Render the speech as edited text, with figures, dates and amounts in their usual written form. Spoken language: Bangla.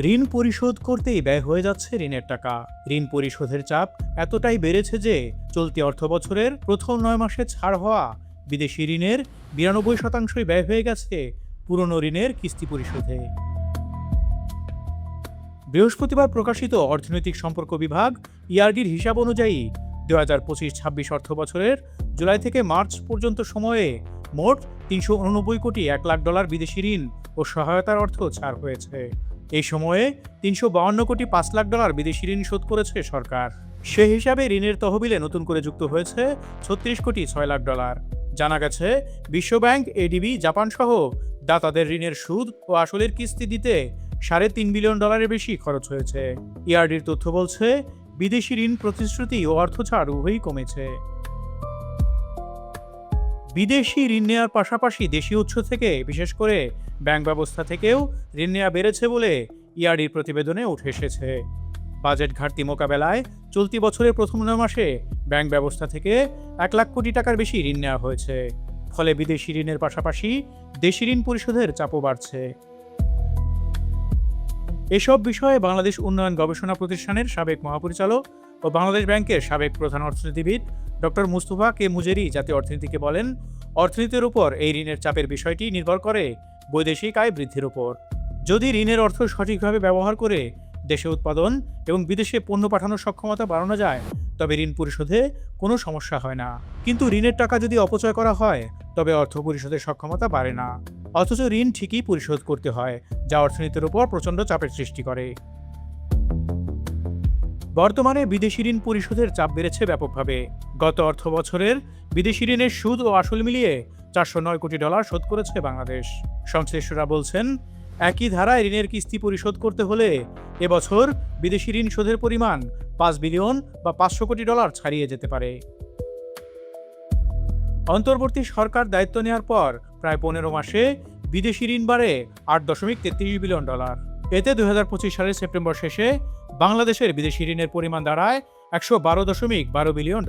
ঋণ পরিশোধ করতেই ব্যয় হয়ে যাচ্ছে ঋণের টাকা। ঋণ পরিশোধের চাপ এতটাই বেড়েছে যে চলতি অর্থবছরের প্রথম 9 মাসে ছাড় হওয়া বিদেশি ঋণের 92% ব্যয় হয়ে গেছে পুরনো ঋণের কিস্তি পরিশোধে। বৃহস্পতিবার প্রকাশিত অর্থনৈতিক সম্পর্ক বিভাগ ইআরডির হিসাব অনুযায়ী 2025-26 অর্থবছরের জুলাই থেকে মার্চ পর্যন্ত সময়ে মোট 389 কোটি 1 লাখ ডলার বিদেশি ঋণ ও সহায়তার অর্থ ছাড় হয়েছে। এই সময়ে 352 কোটি 5 লাখ ডলার বিদেশি ঋণ শোধ করেছে সরকার। সে হিসাবে ঋণের তহবিলে নতুন করে যুক্ত হয়েছে 36 কোটি 6 লাখ ডলার। জানা গেছে, বিশ্বব্যাংক, এডিবি, জাপান সহ দাতাদের ঋণের সুদ ও আসলের কিস্তি দিতে $3.5 বিলিয়ন বেশি খরচ হয়েছে। ইআরডির তথ্য বলছে, বিদেশি ঋণ প্রতিশ্রুতি ও অর্থ ছাড় উভয়ই কমেছে। বিদেশি ঋণ নেওয়ার পাশাপাশি দেশীয় উৎস থেকে, বিশেষ করে ব্যাংক ব্যবস্থা থেকেও ঋণ নেওয়া বেড়েছে বলে ইআরডির প্রতিবেদনে উঠে এসেছে। বাজেট ঘাটতি মোকাবেলায় চলতি বছরের প্রথম 9 মাসে ব্যাংক ব্যবস্থা থেকে 1 লাখ কোটি টাকার বেশি ঋণ নেওয়া হয়েছে। ফলে বিদেশি ঋণের পাশাপাশি দেশি ঋণ পরিশোধের চাপও বাড়ছে। এসব বিষয়ে বাংলাদেশ উন্নয়ন গবেষণা প্রতিষ্ঠানের সাবেক মহাপরিচালক ও বাংলাদেশ ব্যাংকের সাবেক প্রধান অর্থনীতিবিদ ডক্টর মুস্তফা কে মুজেরি জাতীয় অর্থনীতিকে বলেন, অর্থনীতির উপর এই ঋণের চাপের বিষয়টি নির্ভর করে বৈদেশিক আয় বৃদ্ধির উপর। যদি ঋণের অর্থ সঠিকভাবে ব্যবহার করে দেশে উৎপাদন এবং বিদেশে পণ্য পাঠানোর সক্ষমতা বাড়ানো যায়, তবে ঋণ পরিশোধে কোনো সমস্যা হয় না। কিন্তু ঋণের টাকা যদি অপচয় করা হয়, তবে অর্থ পরিশোধের সক্ষমতা বাড়ে না। অথচ ঋণ ঠিকই পরিশোধ করতে হয়, যা অর্থনীতির উপর প্রচণ্ড চাপের সৃষ্টি করে। বর্তমানে বিদেশি ঋণ পরিশোধের চাপ বেড়েছে ব্যাপকভাবে। গত অর্থ বছরের বিদেশি ঋণের সুদ ও আসল মিলিয়ে $409 কোটি শোধ করেছে বাংলাদেশ। সংশ্লিষ্টরা বলছেন, একই ধারায় ঋণের কিস্তি পরিশোধ করতে হলে এবছর বিদেশি ঋণ শোধের পরিমাণ $5 বিলিয়ন বা $500 কোটি ছাড়িয়ে যেতে পারে। অন্তর্বর্তী সরকার দায়িত্ব নেওয়ার পর প্রায় 15 মাসে বিদেশি ঋণ বাড়ে $8.33 বিলিয়ন। এতে 2025 সালের সেপ্টেম্বর শেষে বাংলাদেশের বিদেশি ঋণের পরিমাণ দাঁড়ায় $112.12 বিলিয়ন।